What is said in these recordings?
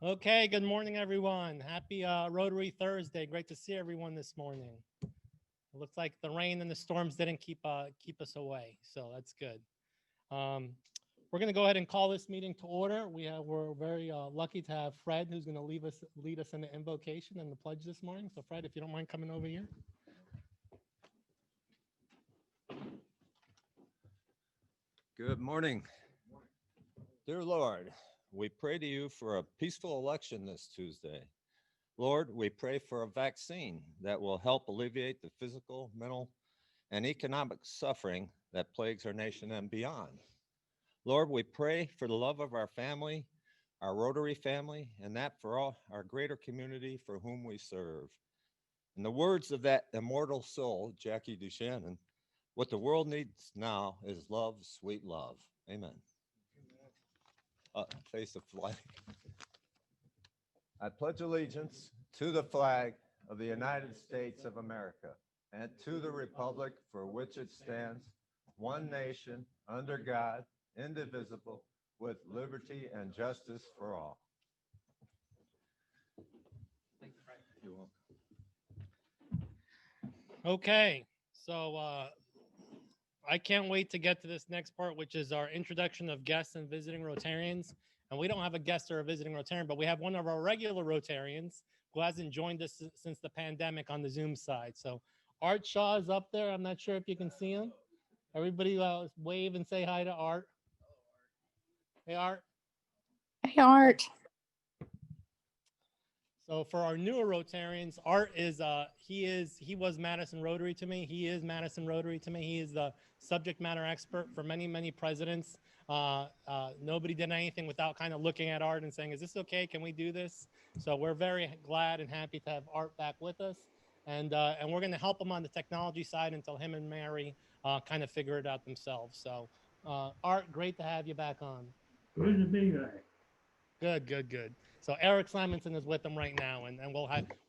Okay, good morning, everyone. Happy Rotary Thursday. Great to see everyone this morning. It looks like the rain and the storms didn't keep us away, so that's good. Um, we're going to go ahead and call this meeting to order. We're very lucky to have Fred, who's going to lead us in the invocation and the pledge this morning. So, Fred, if you don't mind coming over here. Good morning. Dear Lord, we pray to you for a peaceful election this Tuesday. Lord, we pray for a vaccine that will help alleviate the physical, mental, and economic suffering that plagues our nation and beyond. Lord, we pray for the love of our family, our Rotary family, and that for all our greater community for whom we serve. In the words of that immortal soul, Jackie Duchanan, what the world needs now is love, sweet love. Amen. Face the flag. I pledge allegiance to the flag of the United States of America and to the republic for which it stands, one nation, under God, indivisible, with liberty and justice for all. You're welcome. Okay, so I can't wait to get to this next part, which is our introduction of guests and visiting Rotarians. And we don't have a guest or a visiting Rotarian, but we have one of our regular Rotarians who hasn't joined us since the pandemic on the Zoom side. So Art Shaw is up there. I'm not sure if you can see him. Everybody wave and say hi to Art. Hey, Art. Hey, Art. So for our newer Rotarians, Art is he was Madison Rotary to me. He is Madison Rotary to me. He is the subject matter expert for many presidents. Nobody did anything without kind of looking at Art and saying, "Is this okay? Can we do this?" So we're very glad and happy to have Art back with us, and we're going to help him on the technology side until him and Mary kind of figure it out themselves. So Art, great to have you back on. Good to be back. Good. So Eric Simonson is with them right now, and we'll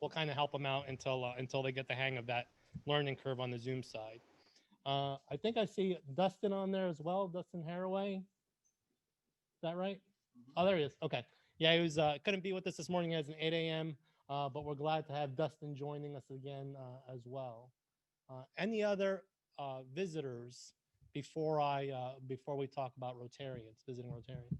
kind of help them out until they get the hang of that learning curve on the Zoom side. I think I see Dustin on there as well, Dustin Haraway. Is that right? Oh, there he is. Okay. Yeah, he was couldn't be with us this morning as an 8 a.m., but we're glad to have Dustin joining us again as well. Any other visitors before we talk about Rotarians, visiting Rotarians?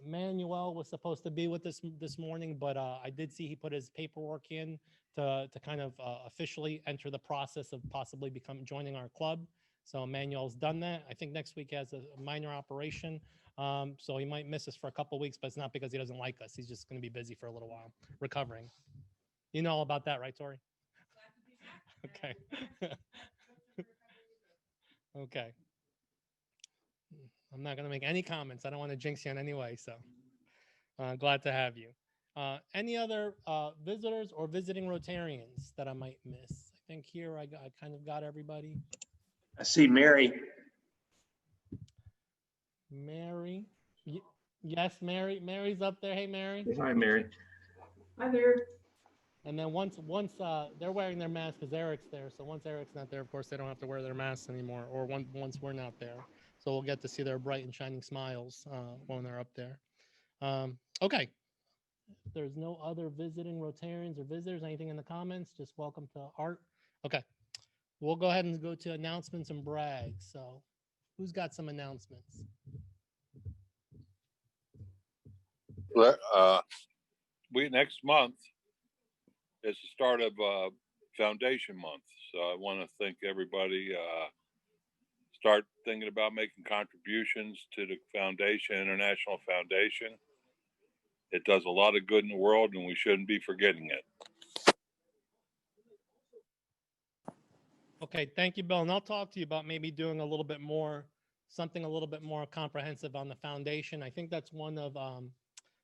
Manuel was supposed to be with us this morning, but I did see he put his paperwork in to kind of officially enter the process of possibly joining our club. So Manuel's done that. I think next week he has a minor operation, so he might miss us for a couple of weeks, but it's not because he doesn't like us. He's just going to be busy for a little while, recovering. You know all about that, right, Tori? Okay. Okay. I'm not going to make any comments. I don't want to jinx you in any way. So glad to have you. Any other visitors or visiting Rotarians that I might miss? I think here I kind of got everybody. I see Mary. Mary. Yes, Mary. Mary's up there. Hey, Mary. Hi, Mary. Hi there. And then once they're wearing their mask because Eric's there. So once Eric's not there, of course, they don't have to wear their masks anymore. Or once we're not there. So we'll get to see their bright and shining smiles when they're up there. Okay. If there's no other visiting Rotarians or visitors, anything in the comments, just welcome to Art. Okay. We'll go ahead and go to announcements and brags. So who's got some announcements? Next month is the start of Foundation Month. So I want to thank everybody. Start thinking about making contributions to the foundation, International Foundation. It does a lot of good in the world, and we shouldn't be forgetting it. Okay, thank you, Bill. And I'll talk to you about maybe doing something a little bit more comprehensive on the foundation. I think that's one of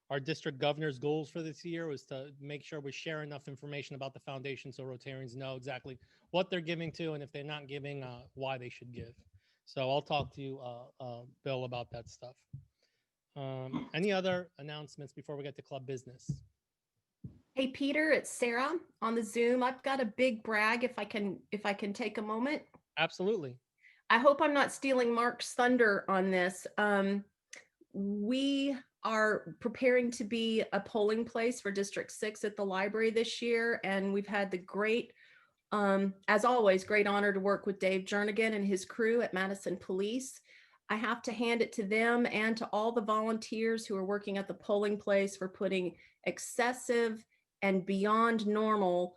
our district governor's goals for this year, was to make sure we share enough information about the foundation so Rotarians know exactly what they're giving to, and if they're not giving, why they should give. So I'll talk to you, Bill, about that stuff. Any other announcements before we get to club business? Hey, Peter, it's Sarah on the Zoom. I've got a big brag if I can take a moment. Absolutely. I hope I'm not stealing Mark's thunder on this. We are preparing to be a polling place for District 6 at the library this year. And we've had the great, as always, great honor to work with Dave Jernigan and his crew at Madison Police. I have to hand it to them and to all the volunteers who are working at the polling place for putting excessive and beyond normal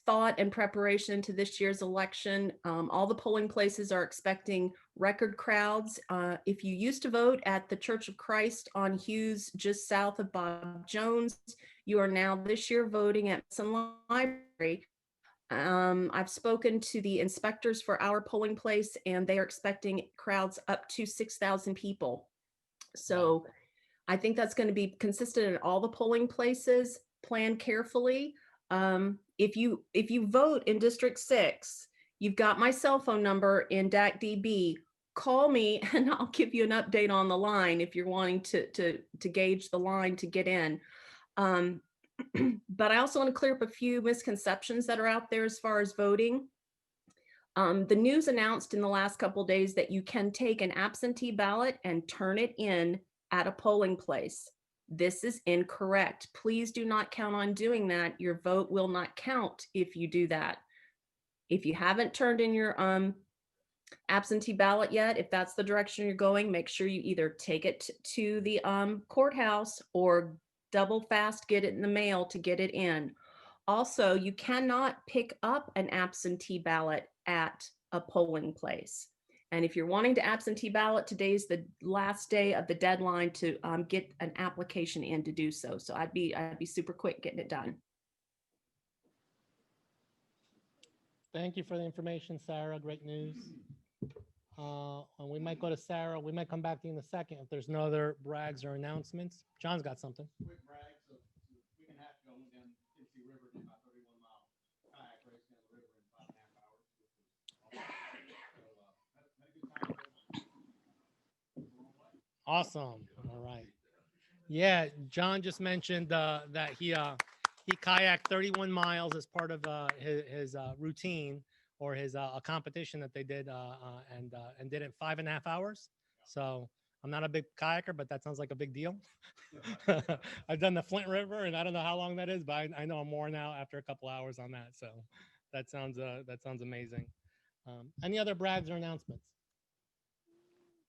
thought and preparation into this year's election. All the polling places are expecting record crowds. If you used to vote at the Church of Christ on Hughes, just south of Bob Jones, you are now this year voting at Madison Library. I've spoken to the inspectors for our polling place, and they are expecting crowds up to 6,000 people. So I think that's going to be consistent in all the polling places. Plan carefully. If you vote in District 6, you've got my cell phone number in DACDB. Call me and I'll give you an update on the line if you're wanting to gauge the line to get in. But I also want to clear up a few misconceptions that are out there as far as voting. The news announced in the last couple of days that you can take an absentee ballot and turn it in at a polling place. This is incorrect. Please do not count on doing that. Your vote will not count if you do that. If you haven't turned in your absentee ballot yet, if that's the direction you're going, make sure you either take it to the courthouse or double fast get it in the mail to get it in. Also, you cannot pick up an absentee ballot at a polling place. And if you're wanting to absentee ballot, today's the last day of the deadline to get an application in to do so. So I'd be super quick getting it done. Thank you for the information, Sarah. Great news. And we might go to Sarah. We might come back to you in a second if there's no other brags or announcements. John's got something. Quick brag, so we can have going down Tennessee River, did about 31-mile kayak race down the river in 5.5 hours, which was awesome. So, had a good time. Awesome. All right. Yeah, John just mentioned that he kayaked 31 miles as part of his routine or his a competition that they did and did it in 5.5 hours. So I'm not a big kayaker, but that sounds like a big deal. I've done the Flint River, and I don't know how long that is, but I know more now after a couple hours on that. So that sounds amazing. Any other brags or announcements?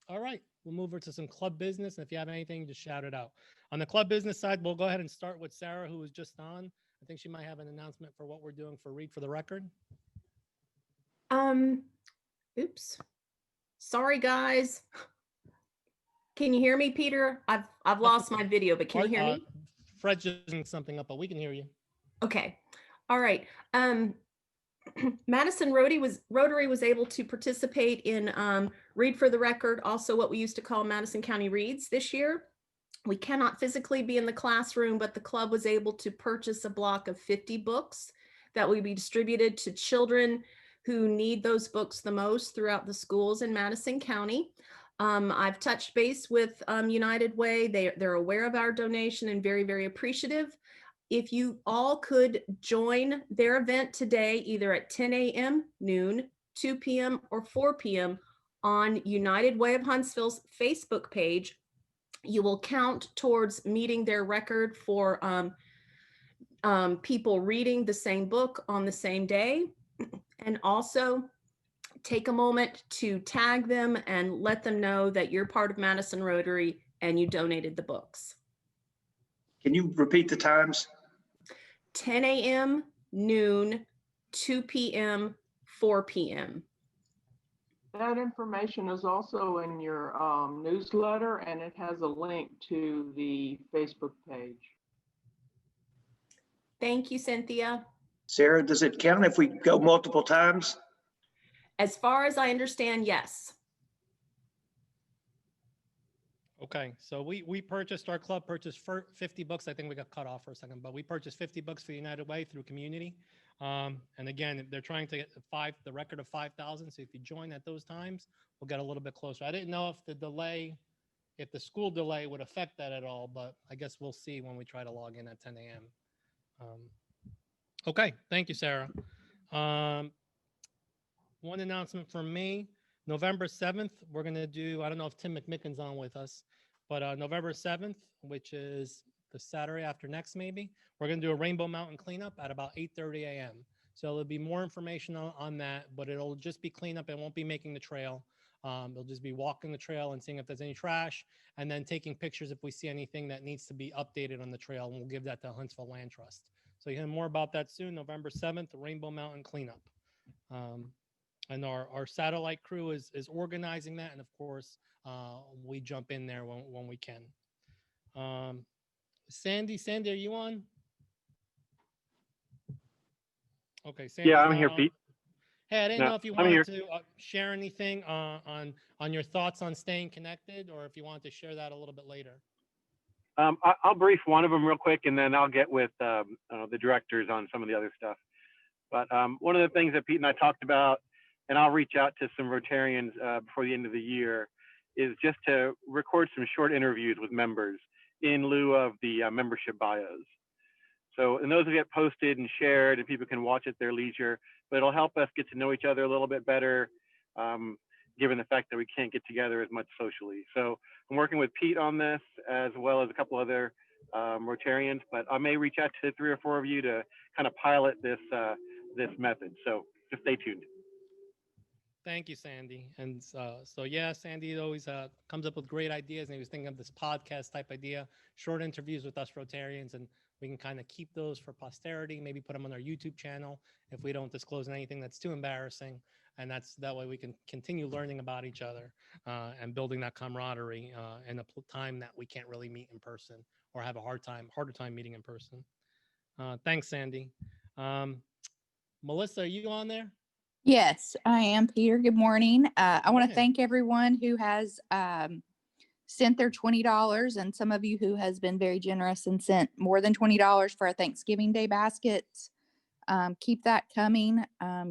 All right, we'll move over to some club business. And if you have anything, just shout it out. On the club business side, we'll go ahead and start with Sarah, who was just on. I think she might have an announcement for what we're doing for Read for the Record. Oops. Sorry, guys. Can you hear me, Peter? I've lost my video, but can you hear me? Fred's just doing something up, but we can hear you. Okay. All right. Madison Rotary was able to participate in Read for the Record, also what we used to call Madison County Reads this year. We cannot physically be in the classroom, but the club was able to purchase a block of 50 books that will be distributed to children who need those books the most throughout the schools in Madison County. I've touched base with United Way. They're aware of our donation and very, very appreciative. If you all could join their event today, either at 10 a.m., noon, 2 p.m., or 4 p.m. on United Way of Huntsville's Facebook page, you will count towards meeting their record for people reading the same book on the same day. And also take a moment to tag them and let them know that you're part of Madison Rotary and you donated the books. Can you repeat the times? 10 a.m., noon, 2 p.m., 4 p.m. That information is also in your newsletter, and it has a link to the Facebook page. Thank you, Cynthia. Sarah, does it count if we go multiple times? As far as I understand, yes. Okay, so our club purchased 50 books. I think we got cut off for a second, but we purchased 50 books for United Way through community. And again, they're trying to get the record of 5,000. So if you join at those times, we'll get a little bit closer. I didn't know if the school delay would affect that at all, but I guess we'll see when we try to log in at 10 a.m. Okay, thank you, Sarah. One announcement from me. November 7th, we're going to do, I don't know if Tim McMicken's on with us, But November 7th, which is the Saturday after next, maybe, we're going to do a Rainbow Mountain cleanup at about 8:30 a.m. So there'll be more information on that, but it'll just be cleanup. It won't be making the trail. They'll just be walking the trail and seeing if there's any trash, and then taking pictures if we see anything that needs to be updated on the trail, and we'll give that to Huntsville Land Trust. So you hear more about that soon, November 7th, Rainbow Mountain cleanup. And our satellite crew is organizing that, and of course, we jump in there when we can. Sandy, are you on? Okay, Sandy's Yeah, I'm not here, on. Pete. Hey, I didn't No, know if you I'm wanted here. to share anything on your thoughts on staying connected, or if you wanted to share that a little bit later. I'll brief one of them real quick, and then I'll get with the directors on some of the other stuff. But one of the things that Pete and I talked about, and I'll reach out to some Rotarians before the end of the year, is just to record some short interviews with members in lieu of the membership bios. So, and those will get posted and shared, and people can watch at their leisure, but it'll help us get to know each other a little bit better, given the fact that we can't get together as much socially. So I'm working with Pete on this, as well as a couple other Rotarians, but I may reach out to 3 or 4 of you to kind of pilot this method. So just stay tuned. Thank you, Sandy. And so yeah, Sandy always comes up with great ideas, and he was thinking of this podcast type idea, short interviews with us Rotarians, and we can kind of keep those for posterity, maybe put them on our YouTube channel if we don't disclose anything that's too embarrassing. And that way we can continue learning about each other and building that camaraderie in a time that we can't really meet in person or have a harder time meeting in person. Thanks, Sandy. Melissa, are you on there? Yes, I am, Peter. Good morning. I want morning. to thank everyone who has sent their $20, and some of you who has been very generous and sent more than $20 for our Thanksgiving Day baskets. Keep that coming.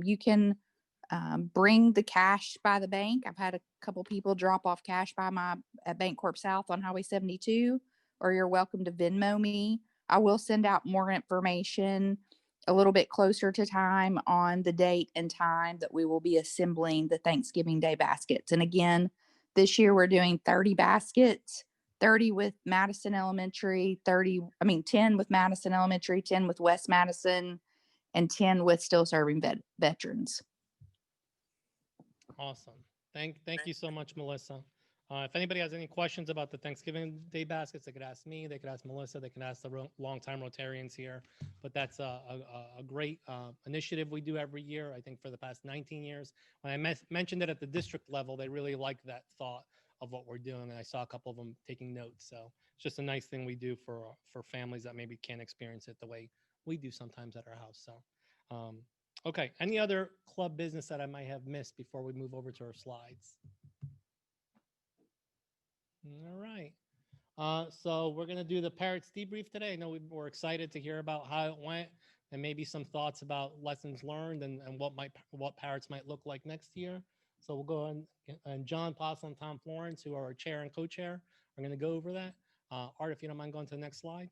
You can bring the cash by the bank. I've had a couple people drop off cash by my at Bancorp South on Highway 72, or you're welcome to Venmo me. I will send out more information a little bit closer to time on the date and time that we will be assembling the Thanksgiving Day baskets. And again, this year we're doing 30 baskets, 30 with Madison Elementary, 10 with Madison Elementary, 10 with West Madison, and 10 with still serving veterans. Awesome. Thank you so much, Melissa. If anybody has any questions about the Thanksgiving Day baskets, they could ask me, they could ask Melissa, they can ask the longtime Rotarians here. But that's a great initiative we do every year, I think for the past 19 years. When I mentioned it at the district level, they really liked that thought of what we're doing. And I saw a couple of them taking notes. So it's just a nice thing we do for families that maybe can't experience it the way we do sometimes at our house. So, okay. Any other club business that I might have missed before we move over to our slides? All right. So we're going to do the Parrots debrief today. I know we're excited to hear about how it went and maybe some thoughts about lessons learned and what Parrots might look like next year. So we'll go on, and John Possel and Tom Florence, who are our chair and co-chair, are going to go over that. Art, if you don't mind going to the next slide.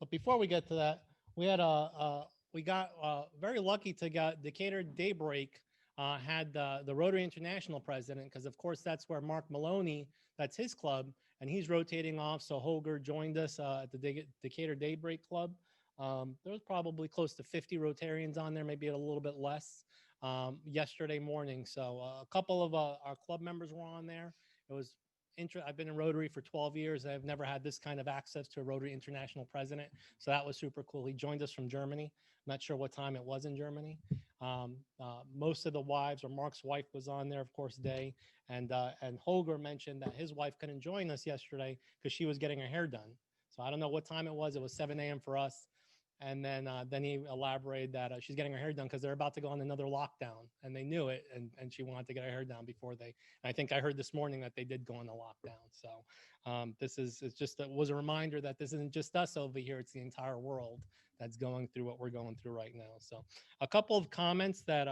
But before we get to that, we got very lucky to get Decatur Daybreak had the Rotary International president, because of course that's where Mark Maloney, that's his club, and he's rotating off. So Holger joined us at the Decatur Daybreak Club. There was probably close to 50 Rotarians on there, maybe a little bit less yesterday morning. So a couple of our club members were on there. It was I've been in Rotary for 12 years. I've never had this kind of access to a Rotary International president. So that was super cool. He joined us from Germany. I'm not sure what time it was in Germany. Most of the wives, or Mark's wife was on there, of course, Day. And Holger mentioned that his wife couldn't join us yesterday because she was getting her hair done. So I don't know what time it was. It was 7 a.m. for us. And then he elaborated that she's getting her hair done because they're about to go on another lockdown, and they knew it, and she wanted to get her hair done before they. And I think I heard this morning that they did go on the lockdown. So this is it was a reminder that this isn't just us over here; it's the entire world that's going through what we're going through right now. So a couple of comments that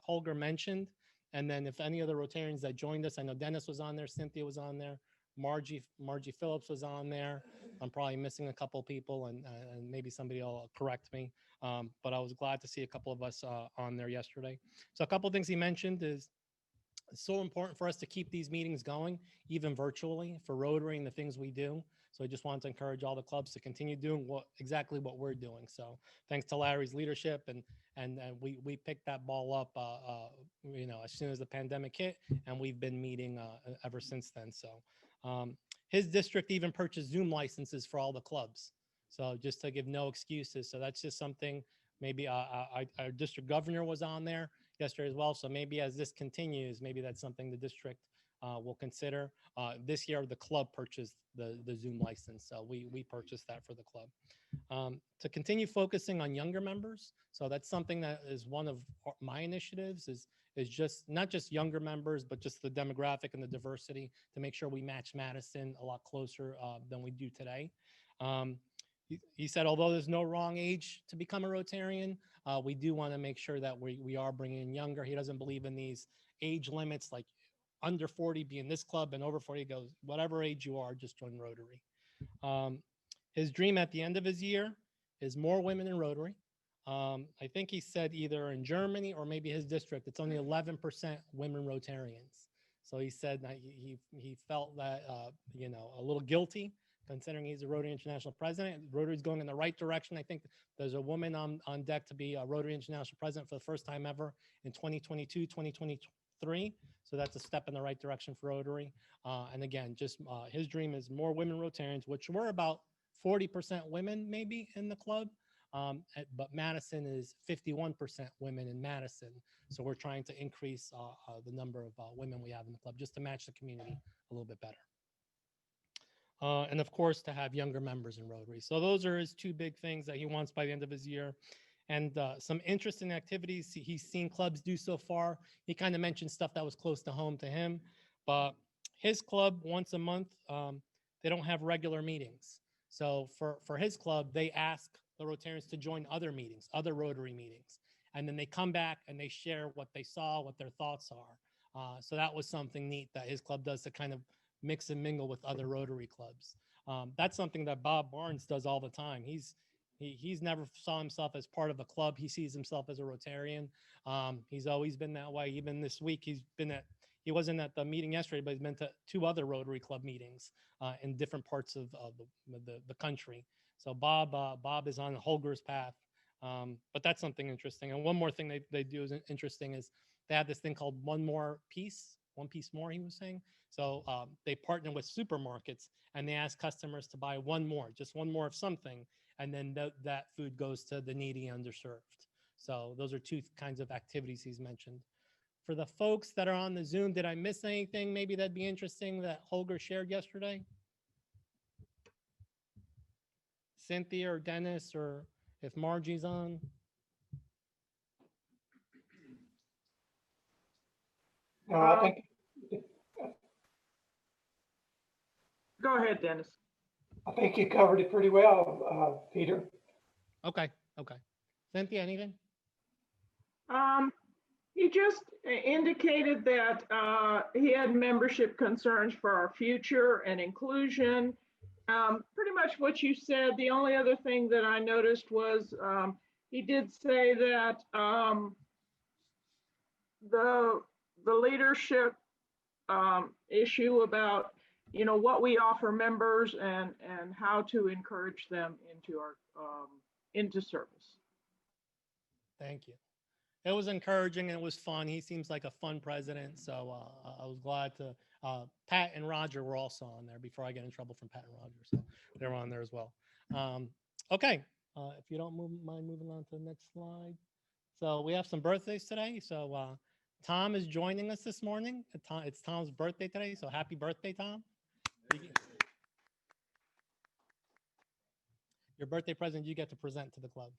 Holger mentioned, and then if any other Rotarians that joined us, I know Dennis was on there, Cynthia was on there. Margie Phillips was on there. I'm probably missing a couple people, and maybe somebody will correct me. But I was glad to see a couple of us on there yesterday. So a couple of things he mentioned is It's so important for us to keep these meetings going, even virtually, for Rotary and the things we do. So I just want to encourage all the clubs to continue doing exactly what we're doing. So thanks to Larry's leadership, and we picked that ball up, as soon as the pandemic hit, and we've been meeting ever since then. So his district even purchased Zoom licenses for all the clubs. So just to give no excuses. So that's just something. Maybe our district governor was on there yesterday as well. So maybe as this continues, maybe that's something the district will consider. This year, the club purchased the Zoom license. So we purchased that for the club. To continue focusing on younger members. So that's something that is one of my initiatives is just not just younger members, but just the demographic and the diversity to make sure we match Madison a lot closer than we do today. He said, although there's no wrong age to become a Rotarian, we do want to make sure that we are bringing in younger. He doesn't believe in these age limits, like under 40 be in this club and over 40 goes, whatever age you are, just join Rotary. His dream at the end of his year is more women in Rotary. I think he said either in Germany or maybe his district, it's only 11% women Rotarians. So he said that he felt that, a little guilty considering he's a Rotary International president. Rotary is going in the right direction. I think there's a woman on deck to be a Rotary International president for the first time ever in 2022, 2023. So that's a step in the right direction for Rotary. And again, just his dream is more women Rotarians, which we're about 40% women maybe in the club. But Madison is 51% women in Madison. So we're trying to increase the number of women we have in the club just to match the community a little bit better. And of course, to have younger members in Rotary. So those are his two big things that he wants by the end of his year. And some interesting activities he's seen clubs do so far. He kind of mentioned stuff that was close to home to him. But his club, once a month, they don't have regular meetings. So for his club, they ask the Rotarians to join other meetings, other Rotary meetings. And then they come back and they share what they saw, what their thoughts are. So that was something neat that his club does to kind of mix and mingle with other Rotary clubs. That's something that Bob Barnes does all the time. He's never saw himself as part of a club. He sees himself as a Rotarian. He's always been that way. Even this week, he wasn't at the meeting yesterday, but he's been to 2 other Rotary Club meetings in different parts of the country. So Bob is on Holger's path. But that's something interesting. And one more thing they do is interesting is they have this thing called one piece more, he was saying. So they partner with supermarkets and they ask customers to buy just one more of something. And then that food goes to the needy and underserved. So those are 2 kinds of activities he's mentioned. For the folks that are on the Zoom, did I miss anything maybe that'd be interesting that Holger shared yesterday? Cynthia or Dennis, or if Margie's on? I think. Go ahead, Dennis. I think you covered it pretty well, Peter. Okay. Cynthia, anything? He just indicated that he had membership concerns for our future and inclusion. Pretty much what you said. The only other thing that I noticed was he did say that the leadership issue about what we offer members and how to encourage them into our into service. Thank you. It was encouraging and it was fun. He seems like a fun president. So I was glad to, Pat and Roger were also on there before I get in trouble from Pat and Roger. So they were on there as well. Okay. If you don't mind moving on to the next slide. So we have some birthdays today. So Tom is joining us this morning. It's Tom's birthday today. So happy birthday, Tom. Your birthday present you get to present to the club.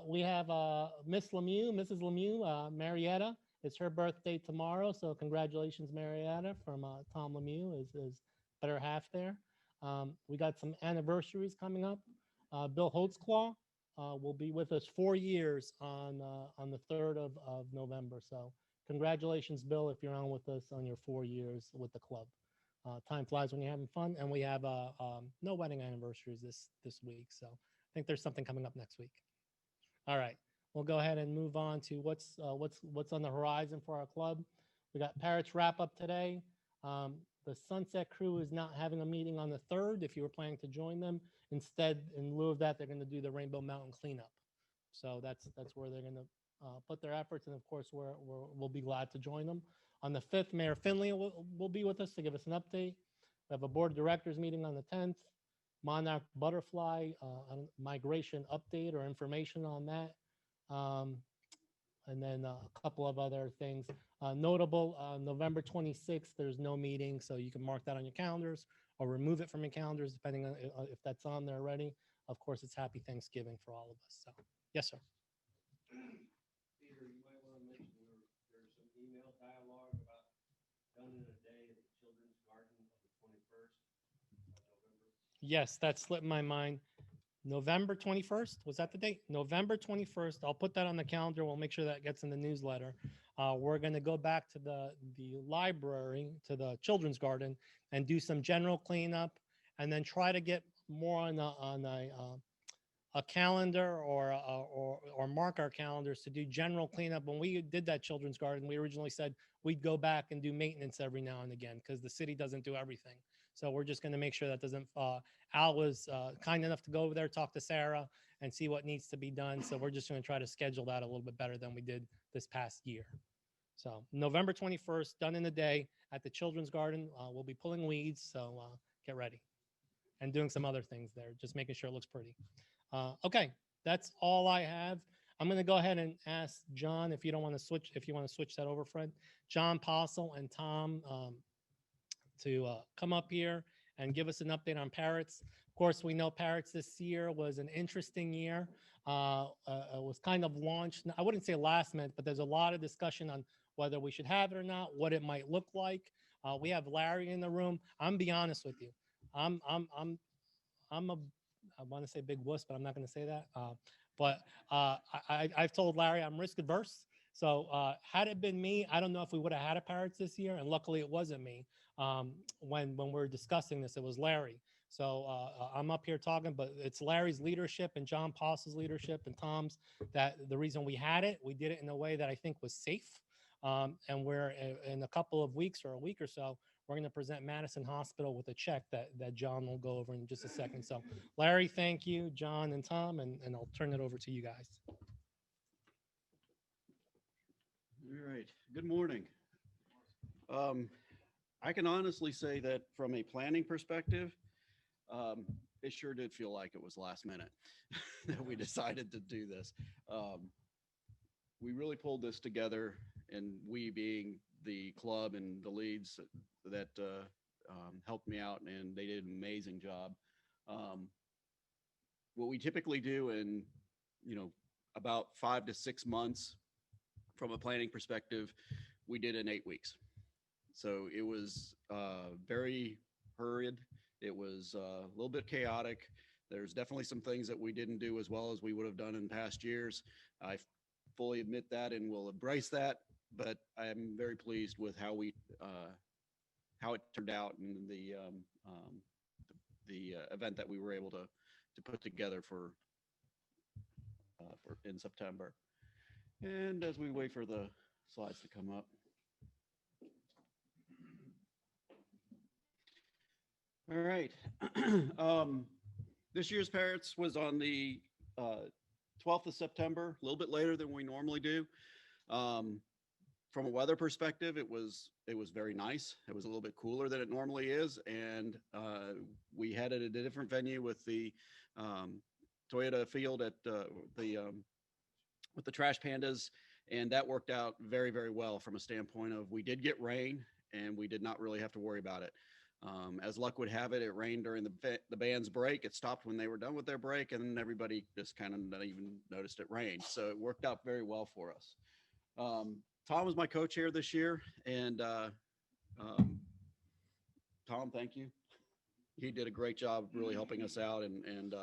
We have Mrs. Lemieux, Marietta. It's her birthday tomorrow, so congratulations, Marietta, from Tom Lemieux, is better half there. We got some anniversaries coming up. Bill Holtzclaw will be with us 4 years on the 3rd of November. So congratulations, Bill, if you're on with us on your 4 years with the club. Time flies when you're having fun, and we have no wedding anniversaries this week. So I think there's something coming up next week. All right. we'll go ahead and move on to what's on the horizon for our club. We got Parrots wrap up today. The Sunset Crew is not having a meeting on the 3rd. If you were planning to join them, instead, in lieu of that, they're going to do the Rainbow Mountain cleanup. So that's where they're going to put their efforts, and of course, we'll be glad to join them. On the 5th, Mayor Finley will be with us to give us an update. We have a board of directors meeting on the 10th. Monarch Butterfly migration update or information on that. And then a couple of other things. Notable, November 26th, there's no meeting, so you can mark that on your calendars or remove it from your calendars, depending on if that's on there already. Of course, it's Happy Thanksgiving for all of us. So, yes, sir. Peter, you might want to mention there's some email dialogue about done in a day at the Children's Garden on the 21st of November. Yes, that slipped my mind. November 21st, was that the date? November 21st. I'll put that on the calendar. We'll make sure that gets in the newsletter. We're going to go back to the library, to the Children's Garden, and do some general cleanup, and then try to get more on a calendar or mark our calendars to do general cleanup. When we did that Children's Garden, we originally said we'd go back and do maintenance every now and again because the city doesn't do everything. So we're just going to make sure that doesn't. Al was kind enough to go over there, talk to Sarah, and see what needs to be done. So we're just going to try to schedule that a little bit better than we did this past year. So November 21st, done in the day at the Children's Garden. We'll be pulling weeds, so get ready. And doing some other things there, just making sure it looks pretty. Okay, that's all I have. I'm going to go ahead and ask John if you want to switch that over, Fred. John Possel and Tom to come up here and give us an update on Parrots. Of course, we know Parrots this year was an interesting year. It was kind of launched, I wouldn't say last minute, but there's a lot of discussion on whether we should have it or not, what it might look like. We have Larry in the room. I'm be honest with you. I want to say big wuss, but I'm not going to say that. I've told Larry I'm risk adverse. So had it been me, I don't know if we would have had a Parrots this year. And luckily it wasn't me. When we were discussing this, it was Larry. So I'm up here talking, but it's Larry's leadership and John Possel's leadership and Tom's that the reason we had it, we did it in a way that I think was safe. And we're in a couple of weeks or a week or so, we're going to present Madison Hospital with a check that John will go over in just a second. So Larry, thank you, John and Tom, and I'll turn it over to you guys. All right, good morning. I can honestly say that from a planning perspective, it sure did feel like it was last minute that we decided to do this. We really pulled this together, and we being the club and the leads that helped me out, and they did an amazing job. What we typically do in, about 5 to 6 months from a planning perspective, we did in 8 weeks. So it was very hurried. It was a little bit chaotic. There's definitely some things that we didn't do as well as we would have done in past years. I fully admit that and will embrace that, but I am very pleased with how it turned out and the event that we were able to put together for in September. And as we wait for the slides to come up. All right. This year's Parrots was on the 12th of September, a little bit later than we normally do. From a weather perspective, it was very nice. It was a little bit cooler than it normally is, and we had it at a different venue with the Toyota field at with the Trash Pandas, and that worked out very, very well from a standpoint of we did get rain, and we did not really have to worry about it. As luck would have it, it rained during the band's break. It stopped when they were done with their break, and everybody just kind of not even noticed it rained. So it worked out very well for us. Tom was my co-chair this year, and Tom, thank you. He did a great job really helping us out and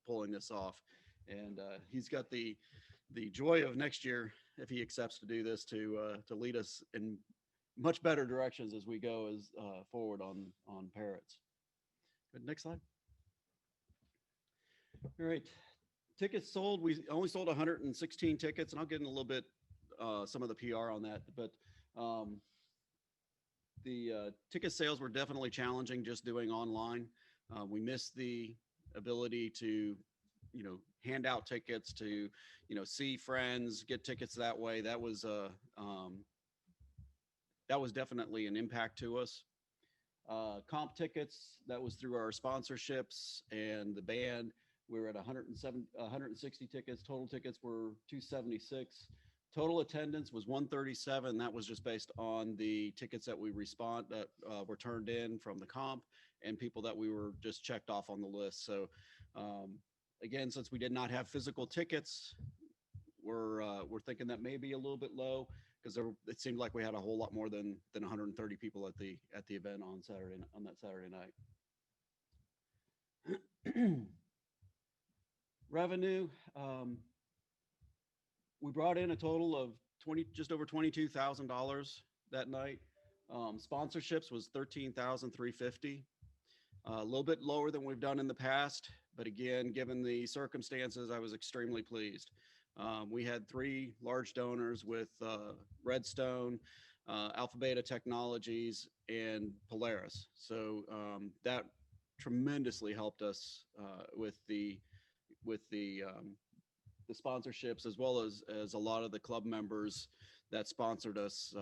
pulling this off. And he's got the joy of next year, if he accepts to do this, to lead us in much better directions as we go forward on Parrots. Good, next slide. All right. Tickets sold, we only sold 116 tickets, and I'll get in a little bit some of the PR on that, but the ticket sales were definitely challenging just doing online. We missed the ability to, hand out tickets to, see friends, get tickets that way. That was definitely an impact to us. Comp tickets, that was through our sponsorships and the band. We were at 160 tickets. Total tickets were 276. Total attendance was 137. That was just based on the tickets that were turned in from the comp and people that we were just checked off on the list. So again, since we did not have physical tickets, we're thinking that may be a little bit low, because it seemed like we had a whole lot more than 130 people at the event on that Saturday night. Revenue, we brought in a total of just over $22,000 that night. Sponsorships was $13,350, a little bit lower than we've done in the past, but again, given the circumstances, I was extremely pleased. We had 3 large donors with Redstone, Alpha Beta Technologies, and Polaris. So that tremendously helped us with the sponsorships, as well as a lot of the club members that sponsored us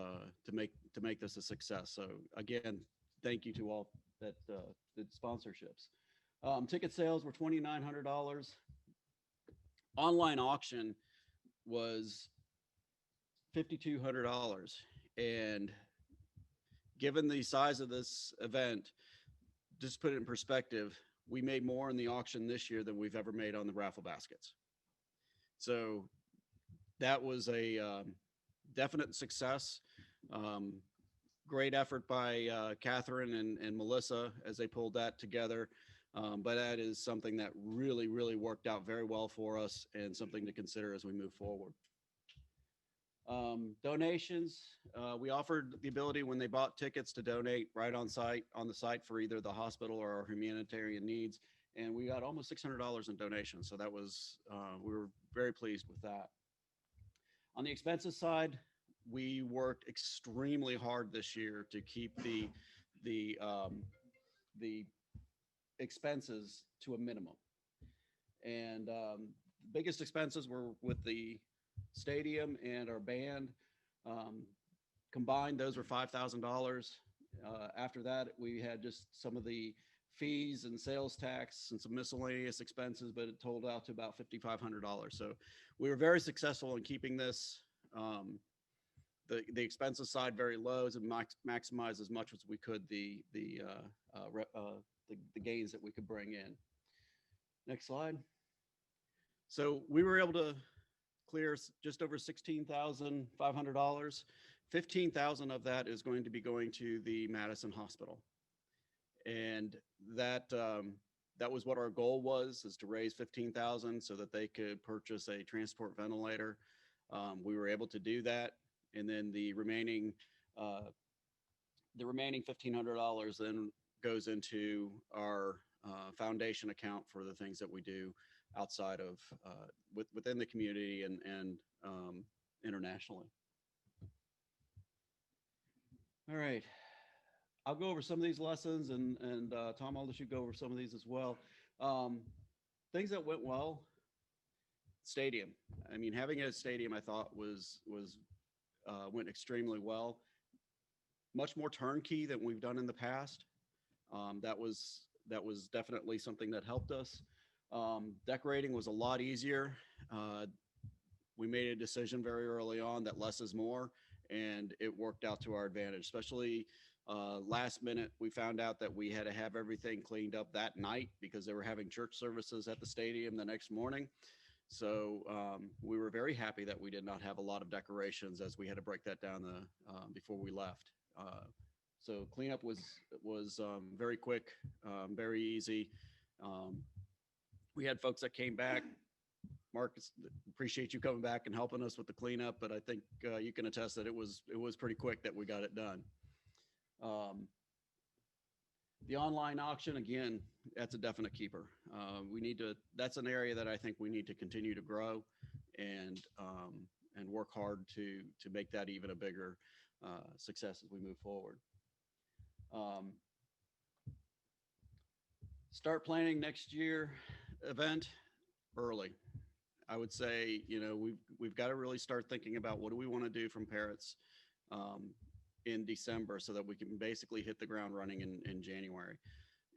to make this a success. So again, thank you to all that did sponsorships. Ticket sales were $2,900. Online auction was $5,200, and given the size of this event, just put it in perspective, we made more in the auction this year than we've ever made on the raffle baskets. So that was a definite success. Great effort by Catherine and Melissa as they pulled that together. But that is something that really, really worked out very well for us, and something to consider as we move forward. Donations, we offered the ability when they bought tickets to donate right on the site for either the hospital or our humanitarian needs. And we got almost $600 in donations. So that was, we were very pleased with that. On the expenses side, we worked extremely hard this year to keep the expenses to a minimum. And biggest expenses were with the stadium and our band. Combined, those were $5,000. After that, we had just some of the fees and sales tax and some miscellaneous expenses, but it totaled out to about $5,500. So we were very successful in keeping this, the expenses side very low, to maximize as much as we could the gains that we could bring in. Next slide. So we were able to clear just over $16,500. 15,000 of that is going to be going to the Madison Hospital. And that was what our goal was, is to raise 15,000 so that they could purchase a transport ventilator. We were able to do that. And then the remaining $1,500 then goes into our foundation account for the things that we do outside of within the community and internationally. All right, I'll go over some of these lessons, and Tom, I'll let you go over some of these as well. Things that went well. Stadium. I mean, having a stadium, I thought went extremely well. Much more turnkey than we've done in the past. That was definitely something that helped us. Decorating was a lot easier. We made a decision very early on that less is more, and it worked out to our advantage, especially last minute. We found out that we had to have everything cleaned up that night because they were having church services at the stadium the next morning. So we were very happy that we did not have a lot of decorations, as we had to break that down before we left. So cleanup was very quick, very easy. We had folks that came back. Mark, appreciate you coming back and helping us with the cleanup, but I think you can attest that it was pretty quick that we got it done. The online auction, again, that's a definite keeper. That's an area that I think we need to continue to grow and work hard to make that even a bigger success as we move forward. Start planning next year event early. I would say, we've got to really start thinking about what do we want to do from Parrots in December so that we can basically hit the ground running in January.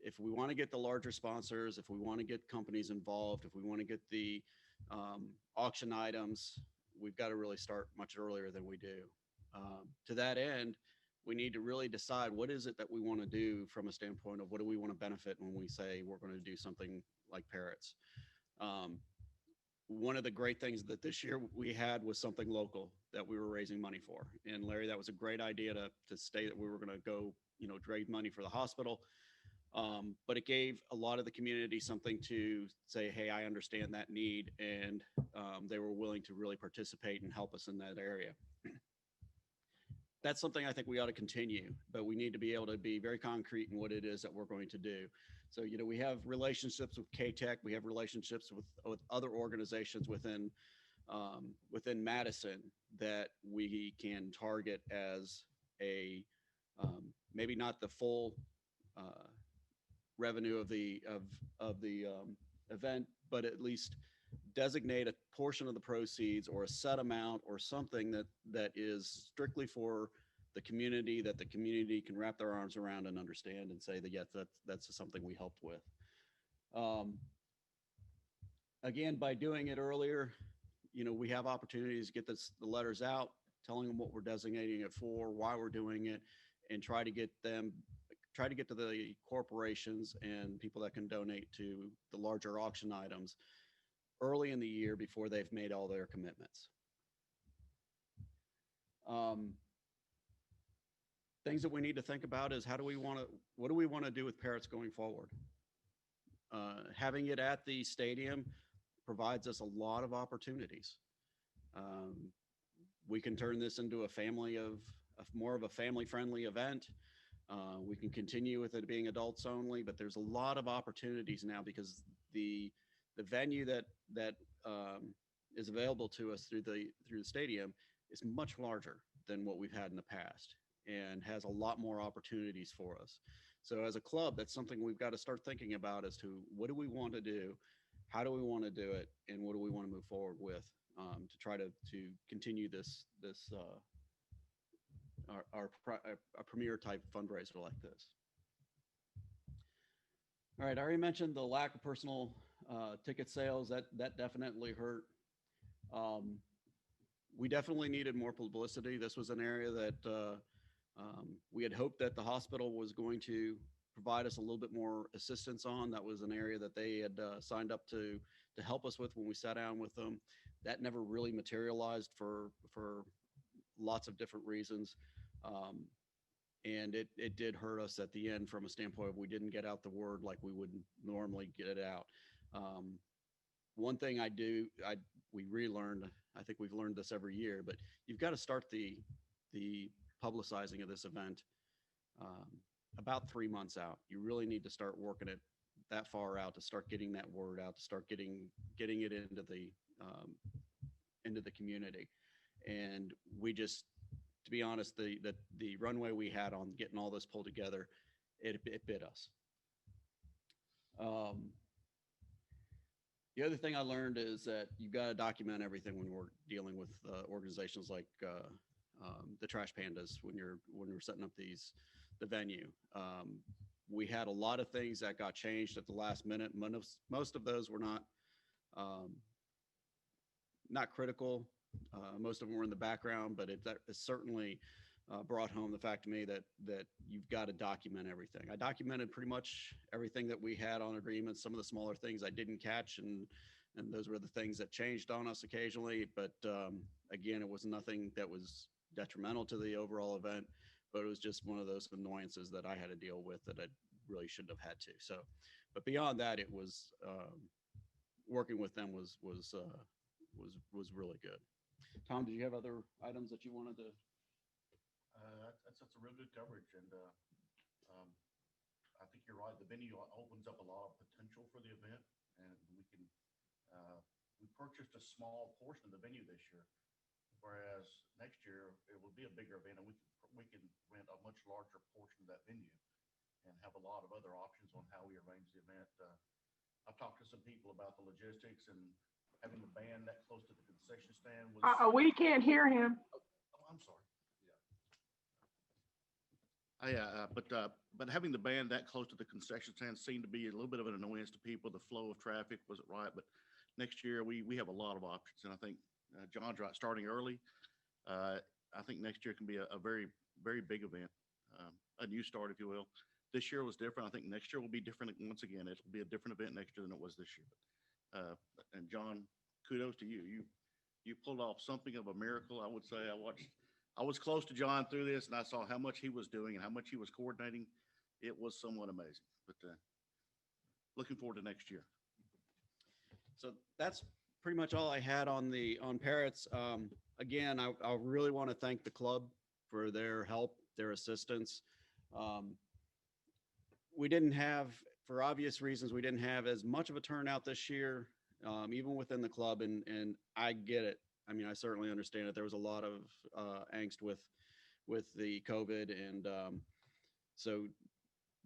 If we want to get the larger sponsors, if we want to get companies involved, if we want to get the auction items, we've got to really start much earlier than we do. To that end, we need to really decide what is it that we want to do from a standpoint of what do we want to benefit when we say we're going to do something like Parrots. One of the great things that this year we had was something local that we were raising money for. And Larry, that was a great idea to state that we were going to go, raise money for the hospital. But it gave a lot of the community something to say, hey, I understand that need. And they were willing to really participate and help us in that area. That's something I think we ought to continue, but we need to be able to be very concrete in what it is that we're going to do. So, we have relationships with K-Tech, we have relationships with other organizations within Madison that we can target as a maybe not the full revenue of the event, but at least designate a portion of the proceeds or a set amount or something that is strictly for the community, that the community can wrap their arms around and understand and say that, yes, that's something we helped with. Again, by doing it earlier, we have opportunities to get the letters out, telling them what we're designating it for, why we're doing it, and try to get to the corporations and people that can donate to the larger auction items early in the year before they've made all their commitments. Things that we need to think about is what do we want to do with Parrots going forward? Having it at the stadium provides us a lot of opportunities. We can turn this into more of a family-friendly event. We can continue with it being adults only, but there's a lot of opportunities now because the venue that is available to us through the stadium is much larger than what we've had in the past and has a lot more opportunities for us. So as a club, that's something we've got to start thinking about as to what do we want to do, how do we want to do it, and what do we want to move forward with to try to continue our premier type fundraiser like this. All right, I already mentioned the lack of personal ticket sales. That definitely hurt. We definitely needed more publicity. This was an area that we had hoped that the hospital was going to provide us a little bit more assistance on. That was an area that they had signed up to help us with when we sat down with them. That never really materialized for lots of different reasons. And it did hurt us at the end from a standpoint of we didn't get out the word like we would normally get it out. One thing we relearned, I think we've learned this every year, but you've got to start the publicizing of this event about 3 months out. You really need to start working it that far out to start getting that word out, to start getting it into the community. And we just, to be honest, the runway we had on getting all this pulled together, it bit us. The other thing I learned is that you've got to document everything when we're dealing with organizations like the Trash Pandas when we're setting up the venue. We had a lot of things that got changed at the last minute. Most of those were not critical. Most of them were in the background, but it certainly brought home the fact to me that you've got to document everything. I documented pretty much everything that we had on agreements. Some of the smaller things I didn't catch, and those were the things that changed on us occasionally. But again, it was nothing that was detrimental to the overall event, but it was just one of those annoyances that I had to deal with that I really shouldn't have had to. So, but beyond that, it was working with them was really good. Tom, did you have other items that you wanted to? That's a real good coverage, and I think you're right. The venue opens up a lot of potential for the event, and we purchased a small portion of the venue this year, whereas next year it will be a bigger event, and we can rent a much larger portion of that venue and have a lot of other options on how we arrange the event. I've talked to some people about the logistics, and having the band that close to the concession stand was. We can't hear him. Oh, I'm sorry. But having the band that close to the concession stand seemed to be a little bit of an annoyance to people. The flow of traffic wasn't right, but next year we have a lot of options, and I think John's right. Starting early, I think next year can be a very, very big event, a new start, if you will. This year was different. I think next year will be different once again. It'll be a different event next year than it was this year. And John, kudos to you. You pulled off something of a miracle. I would say I was close to John through this, and I saw how much he was doing and how much he was coordinating. It was somewhat amazing, but looking forward to next year. So that's pretty much all I had on Parrots. Again, I really want to thank the club for their help, their assistance. We didn't have, for obvious reasons, we didn't have as much of a turnout this year, even within the club, and I get it. I mean, I certainly understand it. There was a lot of angst with the COVID, and so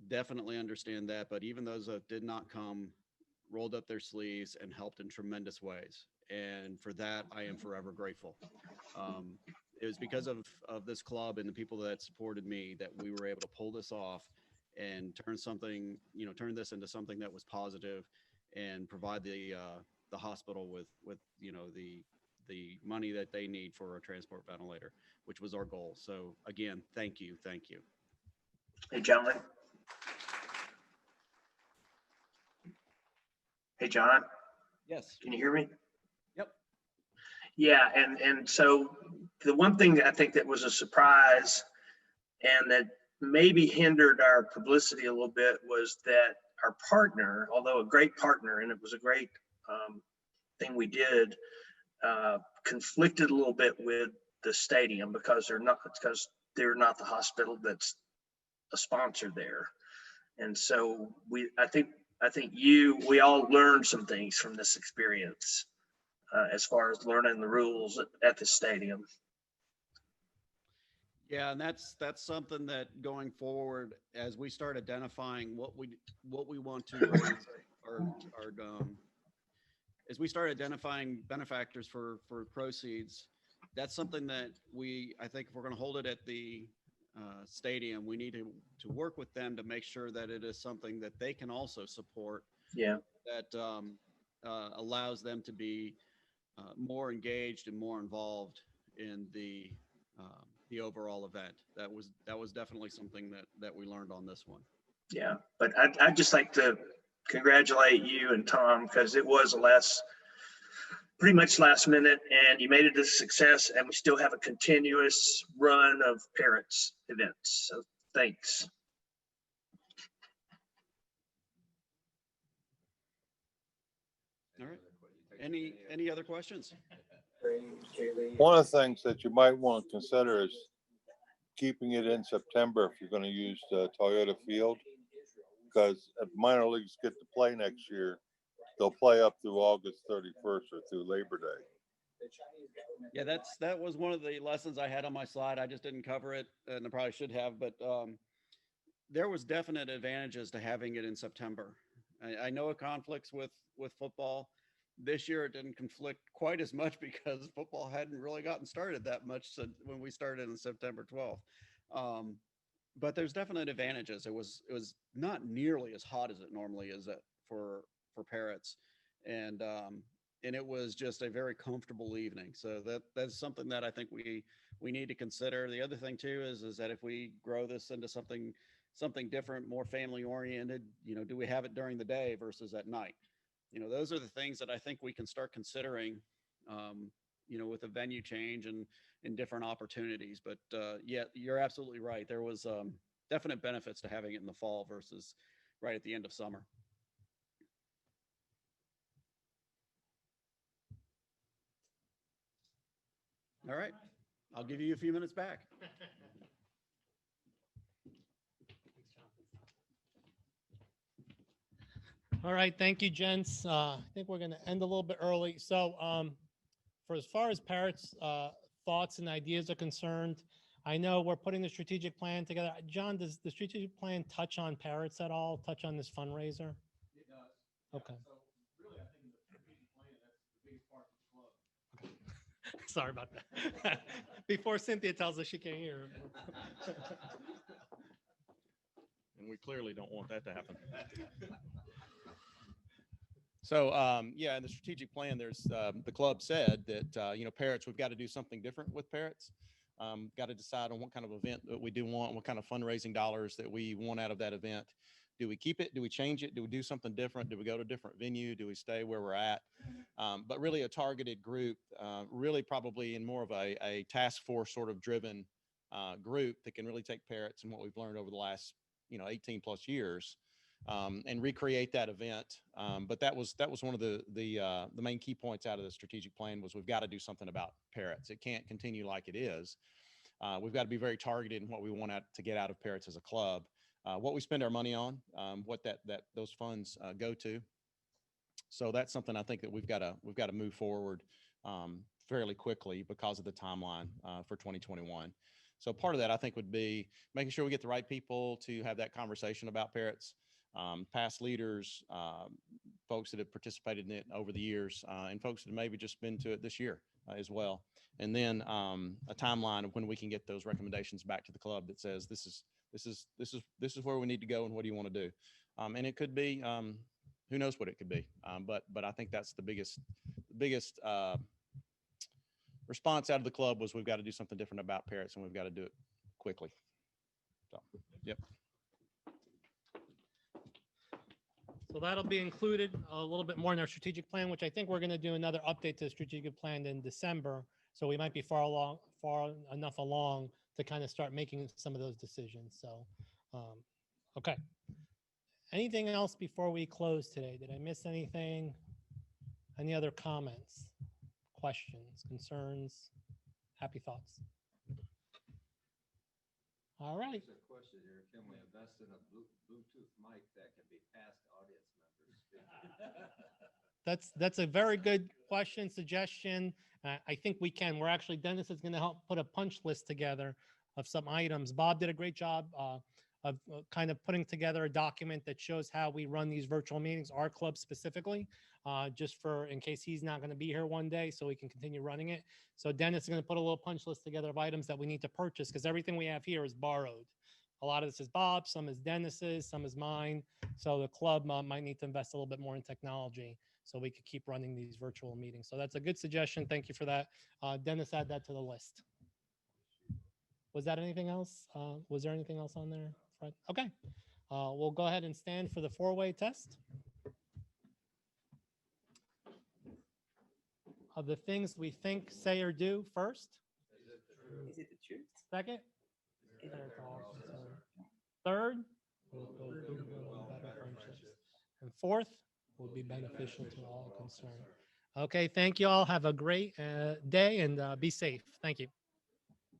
definitely understand that. But even those that did not come rolled up their sleeves and helped in tremendous ways. And for that, I am forever grateful. It was because of this club and the people that supported me that we were able to pull this off and turn this into something that was positive and provide the hospital with the money that they need for a transport ventilator, which was our goal. So again, thank you. Hey, John. Hey, John. Yes. Can you hear me? Yep. Yeah, and so the one thing that I think that was a surprise and that maybe hindered our publicity a little bit was that our partner, although a great partner, and it was a great thing we did, conflicted a little bit with the stadium because they're not the hospital that's a sponsor there. And so I think we all learned some things from this experience as far as learning the rules at the stadium. Yeah, and that's something that going forward, as we start identifying what we want to raise as we start identifying benefactors for proceeds, that's something that I think if we're going to hold it at the stadium, we need to work with them to make sure that it is something that they can also support. Yeah. That allows them to be more engaged and more involved in the overall event. That was definitely something that we learned on this one. Yeah, but I'd just like to congratulate you and Tom, because it was pretty much last minute, and you made it a success, and we still have a continuous run of Parrots events. So thanks. All right. Any other questions? One of the things that you might want to consider is keeping it in September if you're going to use the Toyota Field, because if minor leagues get to play next year, they'll play up through August 31st or through Labor Day. Yeah, that was one of the lessons I had on my slide. I just didn't cover it, and I probably should have, but there was definite advantages to having it in September. I know it conflicts with football. This year it didn't conflict quite as much because football hadn't really gotten started that much when we started on September 12th. But there's definite advantages. It was not nearly as hot as it normally is for Parrots, and it was just a very comfortable evening. So that's something that I think we need to consider. The other thing too is that if we grow this into something different, more family oriented, do we have it during the day versus at night? Those are the things that I think we can start considering, with a venue change and different opportunities. But yeah, you're absolutely right. There was definite benefits to having it in the fall versus right at the end of summer. All right, I'll give you a few minutes back. All right, thank you, gents. I think we're going to end a little bit early. So, for as far as Parrots' thoughts and ideas are concerned, I know we're putting the strategic plan together. John, does the strategic plan touch on Parrots at all? Touch on this fundraiser? It does. Okay. So really, I think in the strategic plan, that's the biggest part of the club. Sorry about that. Before Cynthia tells us she can't hear. And we clearly don't want that to happen. So, yeah, in the strategic plan, there's the club said that, Parrots, we've got to do something different with Parrots. Got to decide on what kind of event that we do want, what kind of fundraising dollars that we want out of that event. Do we keep it? Do we change it? Do we do something different? Do we go to a different venue? Do we stay where we're at? But really a targeted group, really probably in more of a task force sort of driven group that can really take Parrots and what we've learned over the last 18 plus years and recreate that event. But that was one of the main key points out of the strategic plan was we've got to do something about Parrots. It can't continue like it is. We've got to be very targeted in what we want to get out of Parrots as a club, what we spend our money on, what those funds go to. So that's something I think that we've got to move forward fairly quickly because of the timeline for 2021. So part of that I think would be making sure we get the right people to have that conversation about Parrots, past leaders, folks that have participated in it over the years, and folks that maybe just been to it this year as well. And then a timeline of when we can get those recommendations back to the club that says this is where we need to go and what do you want to do. And it could be who knows what it could be. But I think that's the biggest response out of the club was we've got to do something different about Parrots and we've got to do it quickly. So, yep. So that'll be included a little bit more in our strategic plan, which I think we're going to do another update to the strategic plan in December. So we might be far enough along to kind of start making some of those decisions. So, okay. Anything else before we close today? Did I miss anything? Any other comments, questions, concerns, happy thoughts? All right. There's a question here. Can we invest in a Bluetooth mic that can be passed to audience members? That's a very good question, suggestion. I think we can. We're actually, Dennis is going to help put a punch list together of some items. Bob did a great job of kind of putting together a document that shows how we run these virtual meetings, our club specifically, just for in case he's not going to be here one day so we can continue running it. So Dennis is going to put a little punch list together of items that we need to purchase because everything we have here is borrowed. A lot of this is Bob's, some is Dennis's, some is mine. So the club might need to invest a little bit more in technology so we could keep running these virtual meetings. So that's a good suggestion. Thank you for that. Dennis, add that to the list. Was that anything else? Was there anything else on there? Okay. We'll go ahead and stand for the four-way test. Of the things we think, say, or do first. Is it the truth? Second. Third. And fourth will be beneficial to all concerned. Okay. Thank you all. Have a great day and be safe. Thank you.